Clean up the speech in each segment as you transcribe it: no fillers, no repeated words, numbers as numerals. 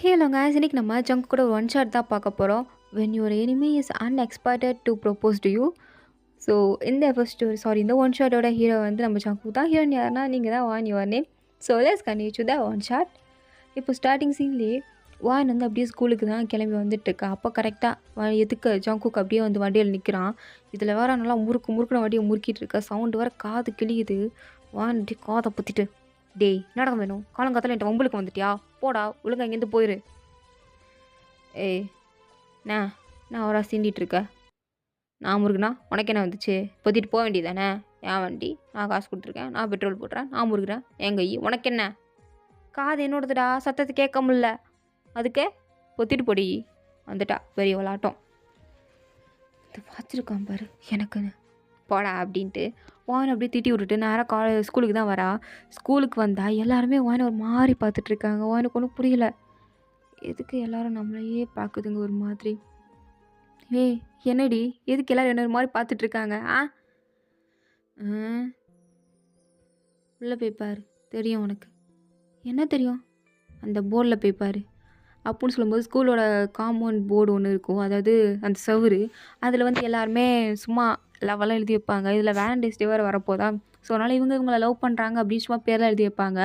Hello guys, இன்னைக்கு நம்ம junk கூட ஒரு ஒன் ஷாட் தான் பார்க்க போகிறோம். When your enemy is unexpected to propose to you. So இந்த எபிசோட் இந்த ஒன் ஷாட்டோட ஹீரோ வந்து நம்ம ஜங்கு தான். ஹீரோயின் யாருன்னா நீங்கள் தான் வான் your name. So let's continue to the one shot. இப்போ ஸ்டார்டிங் சீன்லேயே வான் வந்து அப்படியே ஸ்கூலுக்கு தான் கிளம்பி வந்துட்டுருக்கா. அப்போ கரெக்டாக எதுக்கு ஜங்குக்கு அப்படியே வந்து வண்டியில் நிற்கிறான். இதில் வேற நல்லா முறுக்குன வண்டியை முறுக்கிட்டு இருக்க. சவுண்டு வேறு காது கிளியுது. வான் அப்படியே காதை பற்றிட்டு, டேய் என்னடா வேணும், காலங்காத்தால என்கிட்ட வம்புலுக்கு வந்துட்டியா, போடா ஒழுங்கா இங்கேருந்து போயிரு. ஏய் நான் அவரா சீண்டிகிட்ருக்க, நான் முருகுனா உனக்கு என்ன வந்துச்சு, பொத்திட்டு போக வேண்டியதானே, என் வண்டி, நான் காசு கொடுத்துருக்கேன், நான் பெட்ரோல் போடுறேன், நான் முருகிறேன், என் கை உனக்கு என்ன, காது என்னோடதுடா, சத்தத்தை கேட்க முடில, அதுக்கே பொத்திட்டு பொடி. வந்துட்டா பெரிய விளாட்டம். இது பார்த்துருக்கான் பாரு எனக்குன்னு, போடா அப்படின்ட்டு வான் அப்படியே திட்டி விட்டுட்டு நேராக ஸ்கூலுக்கு தான் வரா. ஸ்கூலுக்கு வந்தால் எல்லாருமே வான் ஒரு மாதிரி பார்த்துட்ருக்காங்க. வானுக்கு ஒன்றும் புரியல, எதுக்கு எல்லாரும் நம்மளையே பார்க்குதுங்க ஒரு மாதிரி. ஏய் என்னடி, எதுக்கு எல்லோரும் என்ன ஒரு மாதிரி பார்த்துட்ருக்காங்க? உள்ளே போய் பாரு, தெரியும் உனக்கு. என்ன தெரியும்? அந்த போர்டில் போய் பாரு அப்படின்னு சொல்லும்போது ஸ்கூலோட காம்பவுண்ட் போர்டு ஒன்று இருக்கும், அதாவது அந்த சவுறு. அதில் வந்து எல்லாருமே சும்மா லெவலாம் எழுதி வைப்பாங்க. இதில் வேலண்டைன்ஸ் டே வேறு வரப்போதா, ஸோ அதனால் இவங்களை லவ் பண்ணுறாங்க அப்படின்னு சும்மா பேரெலாம் எழுதி வைப்பாங்க.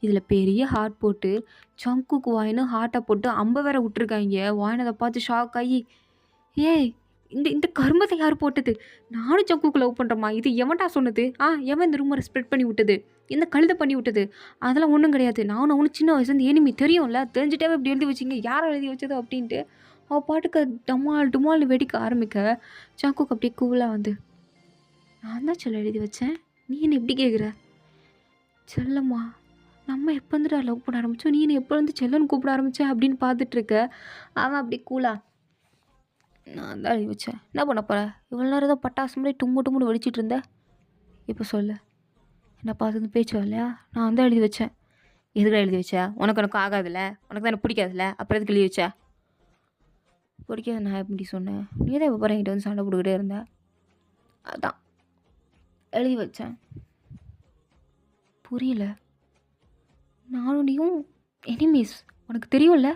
இதில் பெரிய ஹார்ட் போட்டு ஜங்குக்கு வாயின்னு ஹார்ட்டை போட்டு அம்பை வேற விட்டுருக்காங்க. வாயின் அதை பார்த்து ஷாக் ஆகி, ஏய் இந்த இந்த கருமத்தை யார் போட்டது, நானும் ஜங்குக்கு லவ் பண்ணுறோமா, இது எவன்டா சொன்னது, எவன் இந்த ரூமரை ஸ்ப்ரெட் பண்ணி விட்டது, இந்த கழுதை பண்ணி விட்டது, அதெல்லாம் ஒன்றும் கிடையாது, நானும் அவனு சின்ன வயசுலேருந்து எனிமி தெரியும்ல, தெரிஞ்சுட்டே இப்படி எழுதி வச்சிங்க, யாரை எழுதி வச்சது அப்படின்ட்டு அவள் பாட்டுக்கு டுமால்னு வெடிக்க ஆரம்பிக்க, ஜங்குக்கு அப்படியே கூலாக வந்து, நான் தான் சொல்ல எழுதி வச்சேன், நீ என்ன எப்படி கேட்குற, செல்லம்மா நம்ம எப்போ வந்துட்டு லவ் பண்ண ஆரம்பித்தோம், நீ என்ன எப்போ வந்து செல்லன்னு கூப்பிட ஆரம்பித்தேன் அப்படின்னு பார்த்துட்ருக்க. அவன் அப்படி கூலா, நான் தான் எழுதி வச்சேன், என்ன பண்ண போகிறேன், இவ்வளோ நேரம் தான் பட்டாசு மாதிரி டும்முன்னு வெடிச்சிட்டு இருந்தேன், இப்போ சொல்லு, என்ன பார்த்து பேச்சு வரலையா, நான் தான் எழுதி வச்சேன். எதுக்கு எழுதி வச்சா, உனக்கு ஆகாதுல்ல, உனக்கு தான் எனக்கு பிடிக்காதுல்ல, அப்புறம் எதுக்கு எழுதி வச்சா, பிடிக்காது நான் எப்படி சொன்னேன், நீ தான் இப்போ என்கிட்ட வந்து சண்டை போட்டுக்கிட்டே இருந்த, அதான் எழுதி வச்சேன். புரியல, நானும் நீயும் எனிமீஸ், உனக்கு தெரியும்ல,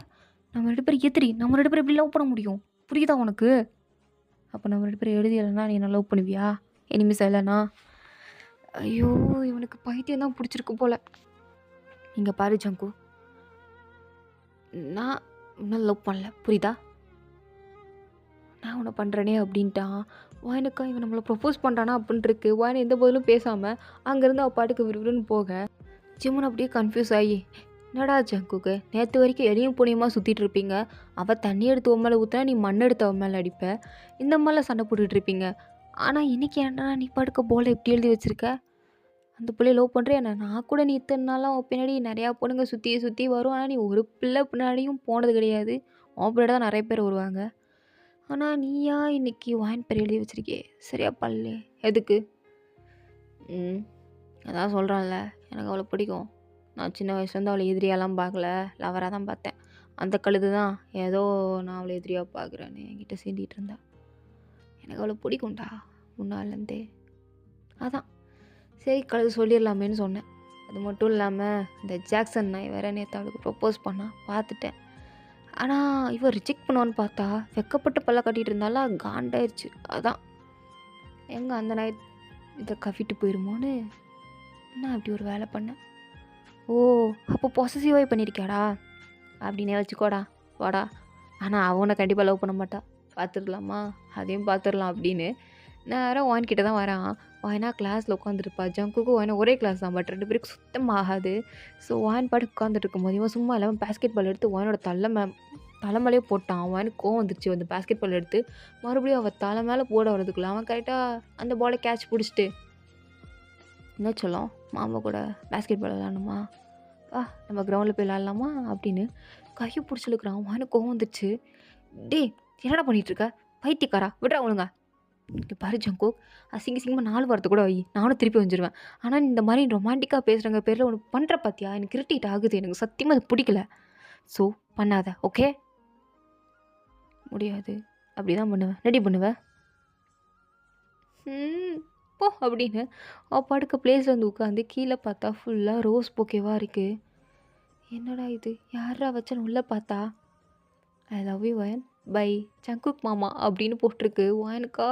நம்ம ரெண்டு பேரும் எத்திரி, நம்ம ரெண்டு பேரும் எப்படி லவ் பண்ண முடியும், புரியுதா உனக்கு, அப்போ நம்ம ரெண்டு பேரும் எழுதியலைன்னா நீ என்ன லவ் பண்ணுவியா, எனிமீஸ் இல்லைண்ணா. ஐயோ இவனுக்கு பைத்தியம் தான் பிடிச்சிருக்கு போல். நீங்கள் பாரு ஜங்கு, நான் இன்னும் லவ் பண்ணல புரியுதா, நான் உன்னை பண்ணுறேனே அப்படின்ட்டான். வாயனுக்கா இவன் நம்மளை ப்ரப்போஸ் பண்ணுறானா அப்படின்ட்டுருக்கு. வாயனை எந்த பதிலும் பேசாமல் அங்கேருந்து அவள் பாட்டுக்கு விறுவிறுன்னு போக, ஜிம்முன்னு அப்படியே கன்ஃபியூஸ் ஆகி, என்னடா ஜங்குக்கு நேற்று வரைக்கும் எளியும் புனியமாக சுற்றிட்டு இருப்பீங்க, அவள் தண்ணி எடுத்து உன் மேலே ஊற்றினா நீ மண் எடுத்து அவன் மேலே அடிப்ப, இந்த மாதிரிலாம் சண்டை போட்டுட்ருப்பீங்க, ஆனால் இன்றைக்கி ஏன்டா நீ படுக்க போல் எப்படி எழுதி வச்சுருக்க, அந்த பிள்ளைய லவ் பண்ணுறேன் என்ன, நான் கூட நீ இத்தனை நாளாக உன் பின்னாடி நிறையா பொண்ணுங்க சுற்றி வரும், ஆனால் நீ ஒரு பிள்ளை பின்னாடியும் போனது கிடையாது, உன் பின்னாடி தான் நிறைய பேர் வருவாங்க, ஆனால் நீயா இன்னைக்கு வாயின் பேர் எழுதி வச்சுருக்கே, சரியா பல்லே எதுக்கு, அதான் சொல்கிறான்ல எனக்கு அவளை பிடிக்கும், நான் சின்ன வயசுலேருந்து அவளை எதிரியாலாம் பார்க்கல, லவராக தான் பார்த்தேன், அந்த கழுது தான் ஏதோ நான் அவளை எதிரியாக பார்க்குறேன்னு என்கிட்ட சீண்டிகிட்டு இருந்தா, எனக்கு அவளை பிடிக்கும்டா முன்னாலேருந்தே, அதான் சரி கழுது சொல்லிடலாமேன்னு சொன்னேன். அது மட்டும் இல்லாமல் இந்த ஜாக்சன் நாய் வேறு நேற்று அவளுக்கு ப்ரப்போஸ் பண்ணால் பார்த்துட்டேன், ஆனால் இவன் ரிஜெக்ட் பண்ணுவான்னு பார்த்தா வெக்கப்பட்டு பல்ல கட்டிகிட்டு இருந்தாலும் காண்டாயிடுச்சு, அதான் எங்கே அந்த நாய் இதை கவிட்டு போயிடுமோன்னு நான் அப்படி ஒரு வேலை பண்ணேன். ஓ அப்போ பொசசிவாக பண்ணியிருக்கியாடா, அப்படின்னே வச்சுக்கோடா வாடா, ஆனால் அவனை கண்டிப்பாக லவ் பண்ண மாட்டா, பார்த்துடலாமா, அதையும் பார்த்துடலாம் அப்படின்னு நேராக வான்கிட்ட தான் வரான். வாயினா கிளாஸில் உட்காந்துருப்பா, ஜங்குக்கும் வாயினா ஒரே கிளாஸ் தான், பட் ரெண்டு பேருக்கு சுத்தமாக ஆகாது. ஸோ வாயின் பாட்டு உட்காந்துட்டு இருக்கும்போது இவன் சும்மா இல்லாமல் பேஸ்கெட் பால் எடுத்து வாயினோட தலைமையிலே போட்டான். வாயினுக்கு கோவம் வந்துருச்சு, அந்த பேஸ்கெட் பால் எடுத்து மறுபடியும் அவள் தலை மேலே போட வரதுக்குள்ள அவன் கரெக்டாக அந்த பாலை கேட்ச் பிடிச்சிட்டு, என்ன சொல்லும் மாமா கூட பேஸ்கெட் பால் விளாடணுமா, நம்ம கிரவுண்டில் போய் விளாட்லாமா அப்படின்னு கையை பிடிச்சிருக்கிறான். வாயினுக்கு கோவம் வந்துருச்சு, டே என்னடா பண்ணிகிட்ருக்க பைத்தியக்காரா, விட்றா ஒழுங்கா, இங்கே பாரு ஜங்குக், அசிங்கமாக 4 வாரத்தை கூட வை, நானும் திருப்பி வந்துடுவேன், ஆனால் இந்த மாதிரி ரொமான்டிக்காக பேசுகிறங்க பேரில் ஒன்று பண்ணுற பார்த்தியா, எனக்கு இரிட்டேட் ஆகுது, எனக்கு சத்தியமாக அது பிடிக்கல, ஸோ பண்ணாத ஓகே. முடியாது, அப்படி தான் பண்ணுவேன், ரெடி பண்ணுவேன், போ அப்படின்னு அவள் படுக்க பிளேஸில் வந்து உட்காந்து கீழே பார்த்தா ஃபுல்லாக ரோஸ் பொக்கேவாக இருக்குது. என்னடா இது யாரா வச்சேன்னு உள்ளே பார்த்தா ஐ லவ் யூ வயன் பை ஜங்குக் மாமா அப்படின்னு போட்டிருக்கு. வயனுக்கா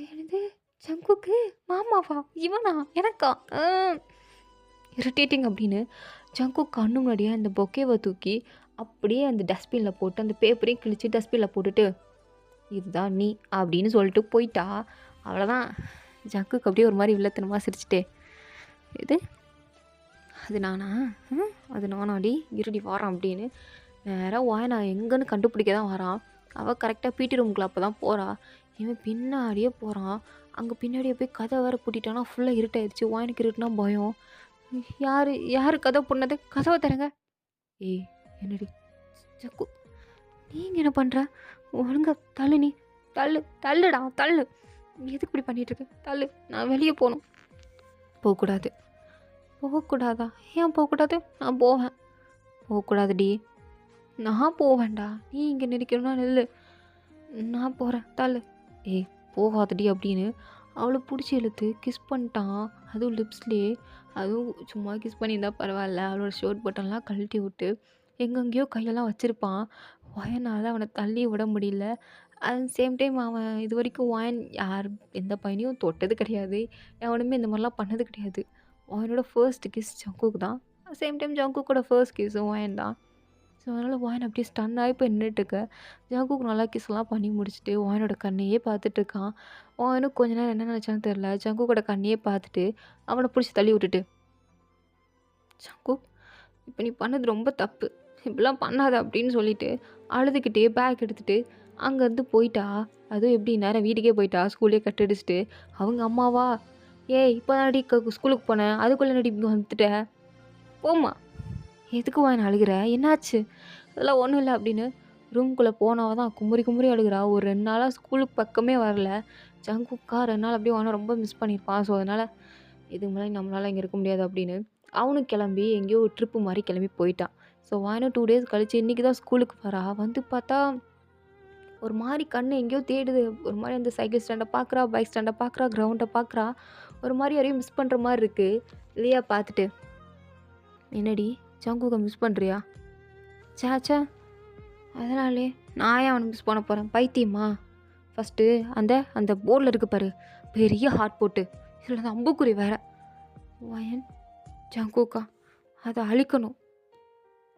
என்னது ஜங்குக்கு மாமாவா இவனா எனக்கா இரிட்டேட்டிங் அப்படின்னு ஜங்குக் கண்ணு முன்னாடியே அந்த பொக்கேவை தூக்கி அப்படியே அந்த டஸ்ட்பினில் போட்டு அந்த பேப்பரையும் கிழிச்சு டஸ்ட்பினில் போட்டுட்டு இதுதான் நீ அப்படின்னு சொல்லிட்டு போயிட்டா. அவ்வளோதான். ஜங்குக்கு அப்படியே ஒரு மாதிரி வில்லத்தனமாக சிரிச்சிட்டே இது அது நானா அது நானாடி இருடி வாரான் அப்படின்னு நேராக வாய் நான் எங்கன்னு கண்டுபிடிக்க தான் வரான். அவள் கரெக்டாக பிடி ரூமுக்குள்ள அப்போ தான் போகிறா. இவன் பின்னாடியே போகிறான். அங்கே பின்னாடியே போய் கதை வேறு பூட்டிட்டானா ஃபுல்லாக இருட்டாயிடுச்சு. வாயனுக்கு இருட்டுனா பயம். யார் யார் கதை பண்ணது கதவை தரங்க. ஏய் என்னடி ஜக்கு நீங்கள் என்ன பண்ணுற ஒழுங்கா தள்ளு நீ தள்ளுடா தள்ளு எதுக்கு இப்படி பண்ணிகிட்ருக்க தள்ளு நான் வெளியே போகணும். போகக்கூடாது போகக்கூடாதா ஏன் போகக்கூடாது நான் போவேன். போகக்கூடாதுடி நான் போவேன்டா நீ இங்கே நிற்கணும்னா நெல்லு நான் போகிறேன் தள்ளு. ஏய் போகாதடி அப்படின்னு அவளை பிடிச்சி இழுத்து கிஸ் பண்ணிட்டான். அதுவும் லிப்ஸ்லேயே அதுவும் சும்மா கிஸ் பண்ணியிருந்தா பரவாயில்ல. அவளோட ஷர்ட் பட்டன்லாம் கழட்டி விட்டு எங்கெங்கேயோ கையெல்லாம் வச்சுருப்பான். வயனால் அவனை தள்ளி விட முடியல. அட் சேம் டைம் அவன் இது வரைக்கும் வாயன் யார் எந்த பையனையும் தொட்டது கிடையாது. எவனுமே இந்த மாதிரிலாம் பண்ணது கிடையாது. வாயனோட ஃபர்ஸ்ட் கிஸ் ஜங்குக்கு தான். சேம் டைம் ஜங்குக்கோட ஃபர்ஸ்ட் கிஸ்ஸும் வாயன் தான். ஸோ அதனால் வாயன் அப்படியே ஸ்டன் ஆகி போய் நின்றுட்டுருக்க. ஜங்குக்கு நல்லா கிஸ்லாம் பண்ணி முடிச்சுட்டு வாயனோட கண்ணையே பார்த்துட்ருக்கான். வாயனும் கொஞ்ச நேரம் என்ன நினச்சான்னு தெரில. ஜங்குக்கோட கண்ணையே பார்த்துட்டு அவனை பிடிச்சி தள்ளி விட்டுட்டு ஜங்குக் இப்போ நீ பண்ணது ரொம்ப தப்பு இப்படிலாம் பண்ணாத அப்படின்னு சொல்லிட்டு அழுதுகிட்டே பேக் எடுத்துகிட்டு அங்கேருந்து போயிட்டா. அதுவும் எப்படி நேரம் வீட்டுக்கே போயிட்டா. ஸ்கூல்லே கட்டடிச்சிட்டு அவங்க அம்மாவா ஏய் இப்போ தானடி ஸ்கூலுக்கு போனேன் அதுக்குள்ளே நடி வந்துட்ட போம்மா எதுக்கு வாயின் அழுகிற என்னாச்சு அதெல்லாம் ஒன்றும் இல்லை அப்படின்னு ரூம்குள்ளே போனவ தான் குமுறி குமுறி அழுகிறா. ஒரு 2 நாளாக ஸ்கூலுக்கு பக்கமே வரல. ஜங்குக்கா 2 நாள் அப்படியே வானை ரொம்ப மிஸ் பண்ணியிருப்பான். ஸோ அதனால் இதுக்கு முன்னாடி நம்மளால் இங்கே இருக்க முடியாது அப்படின்னு அவனும் கிளம்பி எங்கேயோ ஒரு ட்ரிப்பு மாதிரி கிளம்பி போயிட்டான். ஸோ வாயினும் 2 டேஸ் கழிச்சு இன்றைக்கி தான் ஸ்கூலுக்கு வரா. வந்து பார்த்தா ஒரு மாதிரி கண்ணு எங்கேயோ தேடுது. ஒரு மாதிரி அந்த சைக்கிள் ஸ்டாண்டை பார்க்குறா பைக் ஸ்டாண்டை பார்க்குறா கிரவுண்டை பார்க்குறா. ஒரு மாதிரி யாரையும் மிஸ் பண்ணுற மாதிரி இருக்குது இல்லையா பார்த்துட்டு என்னடி ஜங்குக்கை மிஸ் பண்ணுறியா சாச்சா அதனாலே நான் ஏன் அவனை மிஸ் பண்ண போகிறேன் பைத்தியமா. ஃபஸ்ட்டு அந்த அந்த போர்டில் இருக்கு பாரு பெரிய ஹார்ட் போட்டு இதில் அந்த அம்புக்குறி வேற வயன் ஜங்குக்கா அதை அழிக்கணும்.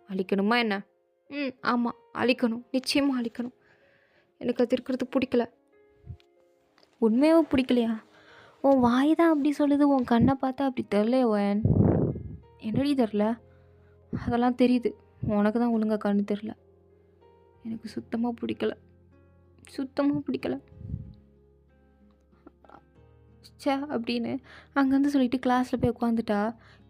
அழிக்கணுமா என்ன ஆமாம் அழிக்கணும் நிச்சயமாக அழிக்கணும். எனக்கு அது இருக்கிறது பிடிக்கல. உண்மையாகவும் பிடிக்கலையா உன் வாய் தான் அப்படி சொல்லுது உன் கண்ணை பார்த்தா அப்படி தெரில வயன் என்னடி தெரில அதெல்லாம் தெரியுது உனக்கு தான் ஒழுங்காக கண்ணு தெரில. எனக்கு சுத்தமாக பிடிக்கல சே அப்படின்னு அங்கேருந்து சொல்லிட்டு கிளாஸில் போய் உட்காந்துட்டா.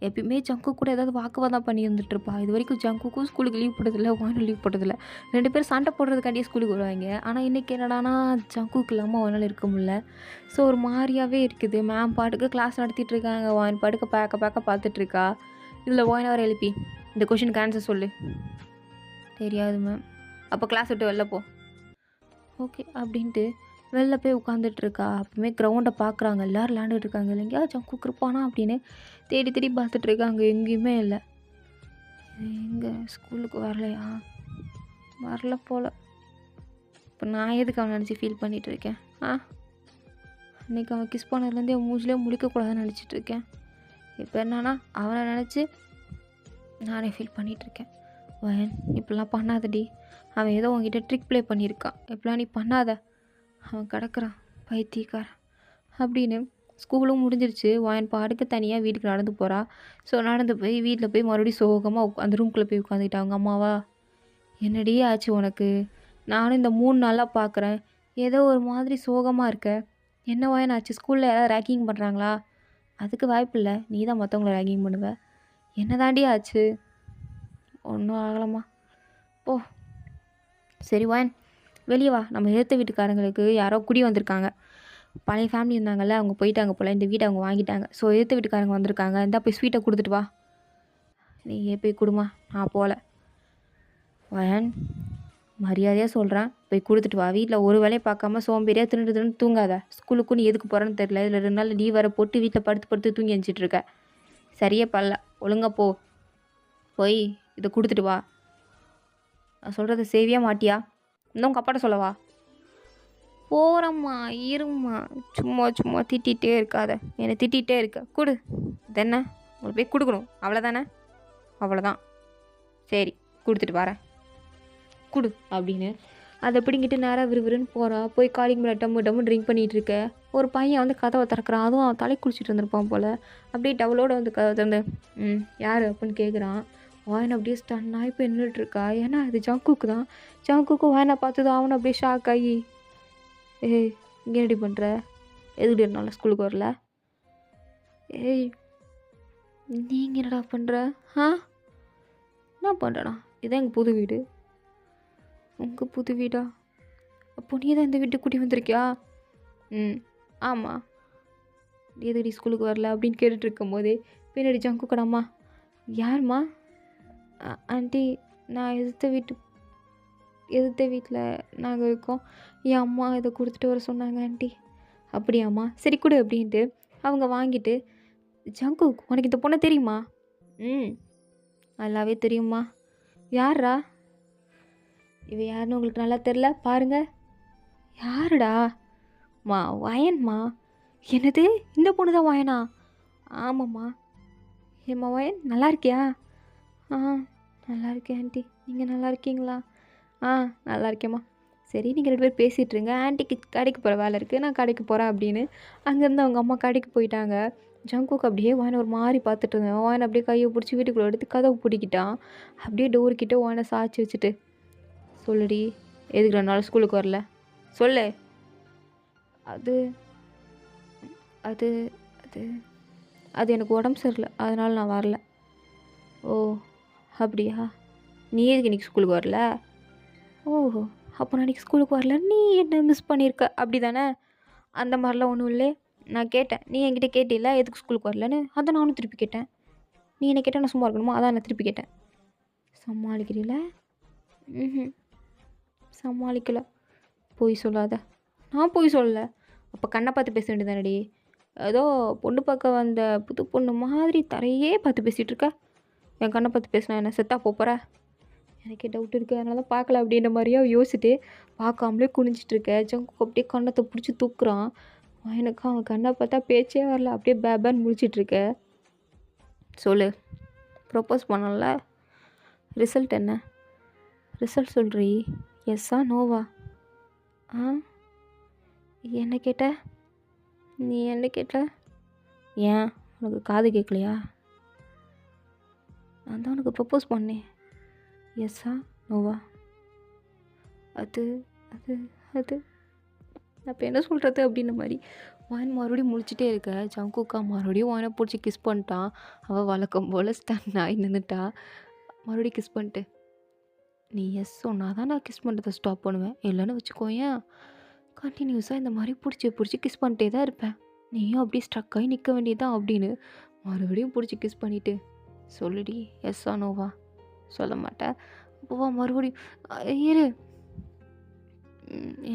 எப்பயுமே ஜங்கு கூட ஏதாவது வாக்குவாதம் பண்ணி இருந்துட்டுருப்பா. இது வரைக்கும் ஜங்குக்கும் ஸ்கூலுக்கு லீவ் போட்டதில்லை வானும் லீவ் போட்டதில்லை. 2 பேரும் சண்டை போடுறதுக்காண்டியே ஸ்கூலுக்கு வருவாங்க. ஆனால் இன்றைக்கி என்னடானா ஜங்குக்கு இல்லாமல் அவனால் இருக்க முடியல. ஸோ ஒரு மாதிரியாகவே இருக்குது. மேம் பாட்டுக்கு கிளாஸ் நடத்திட்டு இருக்காங்க. வாயின் பாட்டுக்கு பார்க்க பார்த்துட்ருக்கா. இதில் வாயின் வர எழுப்பி இந்த கொஷினுக்கு ஆன்சர் சொல்லு. தெரியாது மேம். அப்போ கிளாஸ் விட்டு வெளில போ. ஓகே அப்படின்ட்டு வெளில போய் உட்காந்துட்ருக்கா. அப்போவுமே கிரவுண்டை பார்க்குறாங்க. எல்லோரும் விளாண்டுட்டு இருக்காங்க. இல்லைங்கயா ஜங்குக்கு இருப்பானா அப்படின்னு தேடி பார்த்துட்ருக்காங்க. எங்கேயுமே இல்லை. எங்கே ஸ்கூலுக்கு வரலையா வரல போல். இப்போ நான் எதுக்கு அவன் நினச்சி ஃபீல் பண்ணிகிட்ருக்கேன் அன்றைக்கி அவன் கிஸ் பண்ணதுலேருந்தே அவன் மூஞ்சிலே முடிக்கக்கூடாதுன்னு நினச்சிட்ருக்கேன். இப்போ என்னன்னா அவனை நினச்சி நானே ஃபீல் பண்ணிகிட்ருக்கேன். வயன் இப்படிலாம் பண்ணாதடி. அவன் ஏதோ உங்ககிட்ட ட்ரிக் ப்ளே பண்ணியிருக்கான். இப்படிலாம் நீ பண்ணாத. அவன் கிடக்குறான் பைத்தியக்காரன் அப்படின்னு. ஸ்கூலும் முடிஞ்சிருச்சு. வாயன் பாடுக்கு தனியாக வீட்டுக்கு நடந்து போகிறா. ஸோ நடந்து போய் வீட்டில் போய் மறுபடியும் சோகமாக அந்த ரூம்குள்ளே போய் உட்காந்துக்கிட்டா. அவங்க அம்மாவா என்னடி ஆச்சு உனக்கு நானும் இந்த 3 நாளாக பார்க்குறேன் ஏதோ ஒரு மாதிரி சோகமாக இருக்க என்ன வாயன் ஆச்சு ஸ்கூலில் யாராவது ரேக்கிங் பண்ணுறாங்களா. அதுக்கு வாய்ப்பு இல்லை நீ தான் மற்றவங்கள ரேக்கிங் பண்ணுவ. என்ன தாண்டி ஆச்சு ஒன்றும் ஆகலம்மா போ. சரி வாயன் வெளியே வா. நம்ம எதிர்த்த வீட்டுக்காரங்களுக்கு யாரோ குடி வந்திருக்காங்க. பழைய ஃபேமிலி இருந்தாங்கல்ல அவங்க போயிட்டாங்க போல். இந்த வீட்டை அவங்க வாங்கிட்டாங்க. ஸோ எதிர்த்த வீட்டுக்காரங்க வந்திருக்காங்க. இந்தா போய் ஸ்வீட்டை கொடுத்துட்டு வா. நீ ஏன் போய் கொடுமா நான் போகல. வயன் மரியாதையாக சொல்கிறேன் போய் கொடுத்துட்டு வா. வீட்டில் ஒரு வேலையை பார்க்காம சோம்பேறியாக திருண்டு தூங்காத. ஸ்கூலுக்கும் நீ எதுக்கு போகிறேன்னு தெரில. இதில் 2 நாள் லீவ் வர போட்டு வீட்டில் படுத்து தூங்கி எழுச்சிட்ருக்க. சரியே பல்ல ஒழுங்கா போ போய் இதை கொடுத்துட்டு வா. நான் சொல்கிறத செய்வியா மாட்டியா? இன்னும் உங்கள் அப்பாட்ட சொல்லவா? போகிறம்மா, இரும்மா. சும்மா சும்மா திட்டிகிட்டே இருக்காத, என்னை திட்டிகிட்டே இருக்க. கொடு. இதென்ன உங்களுக்கு போய் கொடுக்கணும் அவ்வளோதானே? அவ்வளோதான். சரி, கொடுத்துட்டு வரேன். கொடு அப்படின்னு அதை பிடிங்கிட்டு நேராக விறுவிறுன்னு போகிறா. போய் காலிங் மேலே டம்மு டம்மு ட்ரிங்க் பண்ணிகிட்டு இருக்க. ஒரு பையன் வந்து கதவை திறக்கிறான். அதுவும் அவன் தலை குளிச்சுட்டு வந்திருப்பான் போல். அப்படியே டவலோடு வந்து கதவை திறந்து யார் அப்படின்னு கேட்குறான். வாயனை அப்படியே ஸ்டன்னாக இப்போ நின்றுட்டுருக்கா. ஏன்னா இது ஜங்குக்கு தான். ஜங்குக்கு வாயனை பார்த்தது அவனை அப்படியே ஷாக் ஆகி, ஏய் இங்கே ரெடி பண்ணுற? எதுக்கு என்னால் ஸ்கூலுக்கு வரல? ஏய் நீங்கள் என்னடா பண்ணுற? என்ன பண்ணுறேண்ணா? இதான் எங்கள் புது வீடு. உங்கள் புது வீடா? அப்போ நீ தான் இந்த வீட்டுக்கு கூட்டி வந்திருக்கியா? ஆமாம். எதுடி ஸ்கூலுக்கு வரல அப்படின்னு கேட்டுட்டு இருக்கும் போதே பின்னாடி ஜங்கு கடாம்மா, யாரும்மா? ஆண்டி, நான் எதிர்த்த வீட்டில் நாங்கள் இருக்கோம். என் அம்மா இதை கொடுத்துட்டு வர சொன்னாங்க ஆண்டி. அப்படியாம்மா, சரி கொடு அப்படின்ட்டு அவங்க வாங்கிட்டு, ஜங்கு உனக்கு இந்த பொண்ணை தெரியுமா? நல்லாவே தெரியுமா. யாரா இவ? யாருன்னு உங்களுக்கு நல்லா தெரில பாருங்க. யாருடா? வயன்மா. என்னது, இந்த பொண்ணு தான் வயனா? ஆமாம்மா. ஏம்மா வயன், நல்லா இருக்கியா? நல்லா இருக்கேன் ஆண்டி. நீங்கள் நல்லா இருக்கீங்களா? நல்லா இருக்கேம்மா. சரி, நீங்கள் 2 பேர் பேசிகிட்டு இருங்க. ஆண்டிக்கு கடைக்கு போகிற வேலை இருக்குது, நான் கடைக்கு போகிறேன் அப்படின்னு அங்கேருந்து அவங்க அம்மா கடைக்கு போயிட்டாங்க. ஜங்குக்கு அப்படியே வாயனை ஒரு மாதிரி பார்த்துட்டு இருந்தேன். வாயனை அப்படியே கையை பிடிச்சி வீட்டுக்குள்ளே எடுத்து கதவை பிடிக்கிட்டான். அப்படியே டோர்கிட்ட வாயனை சாய்ச்சி வச்சுட்டு, சொல்லுடி, எதுக்கு 2 நாள் ஸ்கூலுக்கு வரல? சொல்லு. அது அது அது அது எனக்கு உடம்பு சரியில்லை, அதனால் நான் வரல. ஓ அப்படியா? நீ எதுக்கு இன்றைக்கி ஸ்கூலுக்கு வரல? ஓஹோ, அப்போ நான் இன்றைக்கி ஸ்கூலுக்கு வரல, நீ என்ன மிஸ் பண்ணியிருக்க அப்படி தானே? அந்த மாதிரிலாம் ஒன்றும் இல்லை. நான் கேட்டேன், நீ என்கிட்ட கேட்டில்ல எதுக்கு ஸ்கூலுக்கு வரலன்னு, அதை நானும் திருப்பி கேட்டேன். நீ என்னை கேட்டால் நான் சும்மா இருக்கணுமா? அதான் நான் திருப்பி கேட்டேன். சமாளிக்கிறீல? சமாளிக்கலை. பொய் சொல்லாத. நான் பொய் சொல்லலை. அப்போ கண்ணை பார்த்து பேச வேண்டியதானடி? ஏதோ பொண்ணு பார்க்க வந்த புது பொண்ணு மாதிரி தரையே பார்த்து பேசிகிட்டு இருக்க. என் கண்ணை பார்த்து பேசினா என்ன செத்தா போகிற? எனக்கே டவுட் இருக்குது, அதனால தான் பார்க்கல அப்படின்ற மாதிரியா யோசிச்சுட்டு பார்க்காமலே குனிஞ்சிட்டு இருக்க. ஜங்கு அப்படியே கண்ணத்தை பிடிச்சி தூக்குறான். எனக்கு அவன் கண்ணை பார்த்தா பேச்சே வரல, அப்படியே பேபான்னு முடிச்சிட்ருக்க. சொல்லு, ப்ரப்போஸ் பண்ணல, ரிசல்ட் என்ன? ரிசல்ட் சொல்கிறீ, எஸ்ஸா நோவா? என்ன கேட்ட? நீ என்ன கேட்ட? ஏன் உனக்கு காது கேட்கலையா? நான் தான் உனக்கு ப்ரப்போஸ் பண்ணேன். எஸ்ஸா நோவா? அது அது அது நான் இப்போ என்ன சொல்கிறது அப்படின்ன மாதிரி வாயின் மறுபடியும் முழிச்சிட்டே இருக்க. ஜங்குக்கா மறுபடியும் வாயினை பிடிச்சி கிஸ் பண்ணிட்டான். அவள் வழக்கம் போல் ஸ்டன் ஆகி நின்றுட்டா. மறுபடியும் கிஸ் பண்ணிட்டு, நீ எஸ் சொன்னால் தான் நான் கிஸ் பண்ணுறதை ஸ்டாப் பண்ணுவேன், இல்லைன்னு வச்சுக்கோயேன் கண்டினியூஸாக இந்த மாதிரி பிடிச்சி கிஸ் பண்ணிட்டே தான் இருப்பேன். நீயும் அப்படியே ஸ்ட்ரக் ஆகி நிற்க வேண்டியதான் அப்படின்னு மறுபடியும் பிடிச்சி கிஸ் பண்ணிவிட்டு, சொல்லுடி எஸ்ஸா நோவா? சொல்ல மாட்டேன். அப்போவா மறுபடியும் இரு.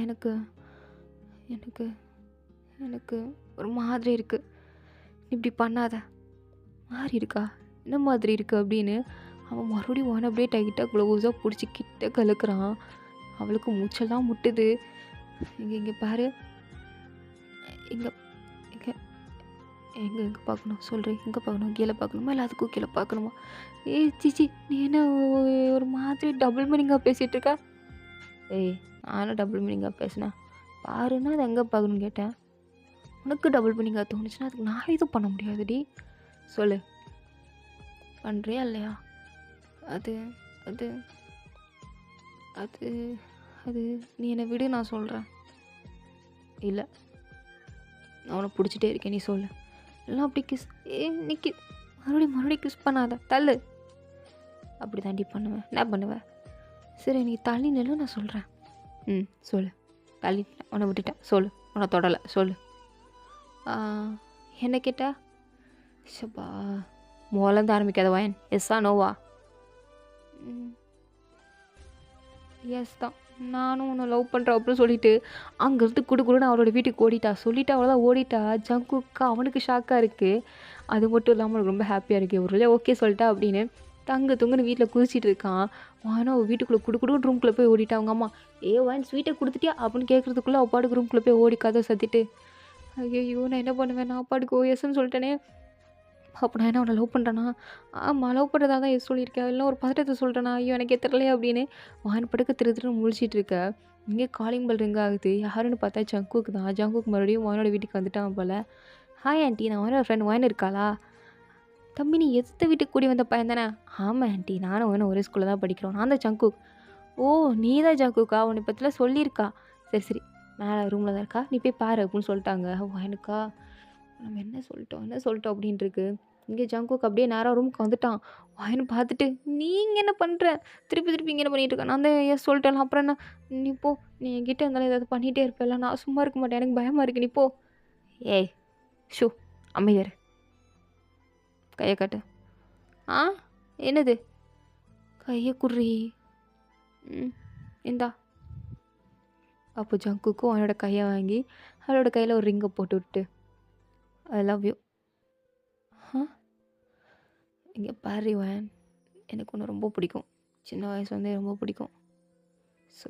எனக்கு எனக்கு எனக்கு ஒரு மாதிரி இருக்குது, இப்படி பண்ணாத. மாதிரி இருக்கா? என்ன மாதிரி இருக்குது அப்படின்னு அவன் மறுபடியும் ஒன் அப்படியே டைட்டாக க்ளோஸாக பிடிச்சி கிட்ட கலக்குறான். அவளுக்கு மூச்செல்லாம் முட்டுது. இங்கே பாரு, இங்கே இங்கே எங்கே பார்க்கணும் சொல்கிறேன்? எங்கே பார்க்கணும்? கீழே பார்க்கணுமா இல்லை அதுக்கும் கீழே பார்க்கணுமா? சிச்சி, நீ என்ன ஒரு மாதிரி டபுள் மீனிங்காக பேசிகிட்டு இருக்க? நானும் டபுள் மீனிங்காக பேசினேன் பாருன்னா அது எங்கே பார்க்கணுன்னு கேட்டேன். உனக்கு டபுள் மீனிங்காக தோணுச்சுன்னா அதுக்கு நான் எதுவும் பண்ண முடியாதுடி. சொல்லு, பண்ணுறியா இல்லையா? அது அது அது அது நீ என்னை விடு, நான் சொல்கிறேன். இல்லை, நான் உனக்கு பிடிச்சிட்டே இருக்கேன், நீ சொல்லு. எல்லாம் அப்படி கிஸ் நிற்கி மறுபடியும் கிஸ் பண்ணாத, தள்ளு. அப்படி தாண்டி பண்ணுவேன். என்ன பண்ணுவேன்? சரி, நீ தள்ளி நில்லு, நான் சொல்கிறேன். சொல்லு. தள்ளி உன்னை விட்டுட்டேன், சொல்லு. உன்னை தொடலை, சொல்லு. என்ன கேட்டா? ஷப்பா, மோலேருந்து ஆரம்பிக்காத வாயன். எஸ்ஸா நோவா? எஸ் தான், நானும் உன்னை லவ் பண்ணுறேன் அப்படின்னு சொல்லிட்டு அங்கேருந்து குடுன்னு அவளோட வீட்டுக்கு ஓடிட்டா. சொல்லிவிட்டு அவ்வளோதான் ஓடிட்டா. ஜங்குக்கா அவனுக்கு ஷாக்காக இருக்குது. அது மட்டும் இல்லாமல் அவனுக்கு ரொம்ப ஹாப்பியாக இருக்குது. ஒரு ஓகே சொல்லிட்டா அப்படின்னு தங்கு தொங்குன்னு வீட்டில் குதிச்சிட்டு இருக்கான். வாயனும் அவள் வீட்டுக்குள்ளே குடுக்குடுன்னு ரூம்குள்ளே போய் ஓடிட்டா. அவங்க அம்மா வாயன் ஸ்வீட்டை கொடுத்துட்டியா அப்படின்னு கேட்குறதுக்குள்ளே அவள் பாட்டுக்கு ரூம்குள்ளே போய் ஓடி கதை சத்திட்டு, ஐயோ நான் என்ன பண்ணுவேன், நான் பாட்டுக்கு ஓஎஸ்ன்னு சொல்லிட்டேனே. அப்போ நான் என்ன அவனை லவ் பண்ணுறேன்னா, ஆமாம் லவ் பண்ணுறதா தான் சொல்லியிருக்கேன், இல்லை ஒரு பதட்டத்தை சொல்லிட்டேனா, ஐயோ எனக்கு தெரியலையே அப்படின்னு வாயன் படுக்க திரு திருன்னு முழிச்சிட்டு இருக்க. இங்கே காலிங் பெல் ரிங் ஆகுது. யாருன்னு பார்த்தா ஜங்குக்கு தான். ஜங்குக்கு மறுபடியும் வாயனோட வீட்டுக்கு வந்துட்டான் போல். ஹாய் ஆண்டி, நான் வாயனோட ஃப்ரெண்ட் வாயன் இருக்காளா? தம்பி நீ எதிர்த்த வீட்டுக்கு கூடி வந்த பையன் தானே? ஆமாம் ஆண்டி, நானும் வாயனும் ஒரே ஸ்கூலில் தான் படிக்கிறோம். நான் தான் ஜங்குக். ஓ நீ தான் ஜங்குக்கா, உன்னை பற்றிலாம் சொல்லியிருக்கா. சரி சரி, மேலே ரூமில் தான் இருக்கா, நீ போய் பாரு அப்படின்னு சொல்லிட்டாங்க. வாயனுக்கா நம்ம என்ன சொல்லிட்டோம் அப்படின்ட்டு இருக்கு. இங்கே ஜங்குக் அப்படியே நேராக ரூமுக்கு வந்துட்டான். வாயனு பார்த்துட்டு, நீங்கள் என்ன பண்ணுற, திருப்பி திருப்பி இங்கே என்ன பண்ணிட்டு இருக்க, நான் தான் சொல்லிட்டேன், அப்புறம் என்ன, நீ போ, நீ என்கிட்ட இருந்தாலும் ஏதாவது பண்ணிகிட்டே இருப்பேல்ல, நான் சும்மா இருக்க மாட்டேன், எனக்கு பயமாக இருக்கு, நீ போ. ஏய் ஷூ, அமைதியாரு, கையை காட்டு. ஆ என்னது, கையை குர்றி. ம் இந்தா. அப்போ ஜங்குக்கும் அவனோட கையை வாங்கி அவளோட கையில் ஒரு ரிங்கை போட்டு விட்டு, ஐ லவ் யூ. ஆ இங்கே பாரு வாயன், எனக்கு ஒன்று ரொம்ப பிடிக்கும், சின்ன வயசுலேருந்தே ரொம்ப பிடிக்கும். ஸோ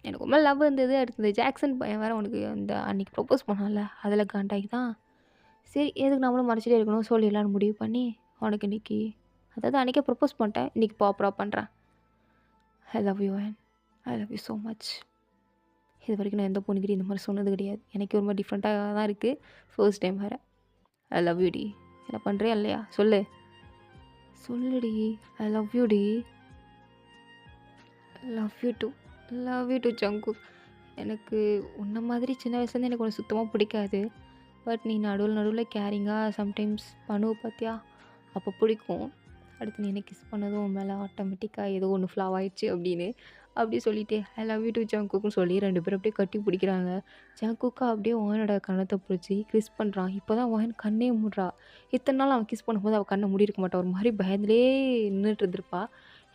எனக்கு ரொம்ப லவ் இருந்தது. அடுத்தது ஜாக்சன் பையன் வேறு உனக்கு அந்த அன்றைக்கி ப்ரப்போஸ் பண்ணால, அதில் காண்டாகி தான் சரி எதுக்கு நம்மளும் மறைச்சிட்டே இருக்கணும் சொல்லிடலான்னு முடிவு பண்ணி உனக்கு இன்றைக்கி, அதாவது அன்றைக்கே ப்ரப்போஸ் பண்ணிட்டேன், இன்றைக்கி ப்ராப்பராக பண்ணுறேன். ஐ லவ் யூ வாயன், I love you so much. இது வரைக்கும் நான் எந்த பொண்ணுக்கிட்ட இந்த மாதிரி சொன்னது கிடையாது. எனக்கு ரொம்ப டிஃப்ரெண்ட்டாக தான் இருக்குது, ஃபர்ஸ்ட் டைம் வேறு. ஐ லவ் யூ டி. என்ன பண்ணுறியா இல்லையா சொல்லு, சொல்லுடி. ஐ லவ் யூ டி. Love you to Jungkook. எனக்கு உன்ன மாதிரி சின்ன வயசுலேருந்து எனக்கு ஒன்று சுத்தமாக பிடிக்காது. பட் நீ நடுவில் கேரிங்காக சம்டைம்ஸ் பண்ணுவ பார்த்தியா, அப்போ பிடிக்கும். அடுத்து நீ என்ன கிஸ் பண்ணதும் உன் மேலே ஆட்டோமேட்டிக்காக ஏதோ ஒன்று ஃப்ளாவ் ஆயிடுச்சு அப்படின்னு அப்படி சொல்லிட்டு ஐ லவ் யூ டு ஜங்குக்னு சொல்லி 2 பேரும் அப்படியே கட்டி பிடிக்கிறாங்க. ஜங்குக்கா அப்படியே வாயனோட கண்ணத்தை பிடிச்சி கிஸ் பண்ணுறான். இப்போ தான் வாயன் கண்ணே மூடுறா. இத்தனை நாள் அவன் கிஸ் பண்ணும்போது அவள் கண்ணை மூடிருக்க மாட்டான், ஒரு மாதிரி பயந்துலே நின்றுட்டு இருந்திருப்பா.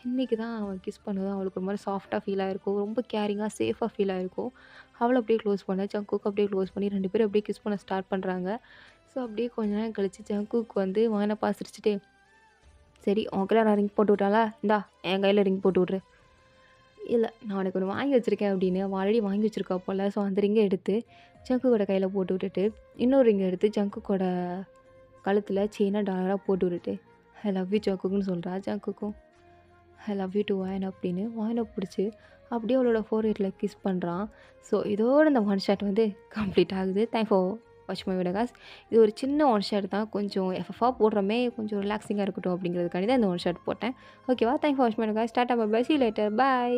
இன்றைக்கி தான் அவன் கிஸ் பண்ணதும் அவளுக்கு ஒரு மாதிரி சாஃப்டாக ஃபீல் ஆகிருக்கும், ரொம்ப கேரிங்காக சேஃபாக ஃபீல் ஆகிருக்கும். அவளை அப்படியே க்ளோஸ் பண்ண, ஜங்குக்கு அப்படியே க்ளோஸ் பண்ணி 2 பேரும் அப்படியே கிஸ் பண்ண ஸ்டார்ட் பண்ணுறாங்க. ஸோ அப்படியே கொஞ்ச நேரம் கழித்து ஜங்குக்கு வந்து வாயனை பாசிரிச்சிட்டு, சரி உன் கையில் நான் ரிங் போட்டு விட்டாளா, இந்தா என் கையில் ரிங் போட்டு விட்ரு. இல்லை நான் உனக்கு ஒன்று வாங்கி வச்சுருக்கேன் அப்படின்னு அவன் ஆல்ரெடி வாங்கி வச்சுருக்கா போல். ஸோ அந்த ரிங்கை எடுத்து ஜங்குக்கோட கையில் போட்டு விட்டுட்டு இன்னொரு ரிங்கை எடுத்து ஜங்குக்கோட கழுத்தில் செயினாக டாலராக போட்டு விட்டுட்டு ஐ லவ் யூ ஜங்குக்குன்னு சொல்கிறா. ஜங்குக்கும் ஐ லவ் யூ டு வாயன் அப்படின்னு வாயனை பிடிச்சி அப்படியே அவளோட ஃபோர்ஹெட்டில் கிஸ் பண்ணுறான். ஸோ இதோட இந்த ஒன் ஷாட் வந்து கம்ப்ளீட் ஆகுது. Thank for watch my video guys. இது ஒரு சின்ன ஒன் ஷாட் தான், கொஞ்சம் எஃப்எஃபாக போடுறமே கொஞ்சம் ரிலாக்ஸிங்காக இருக்கட்டும் அப்படிங்கிறதுக்காண்டி தான் இந்த ஒன் ஷாட் போட்டேன். ஓகேவா, thank for watch my video guys. Tata bye bye, see you later, bye.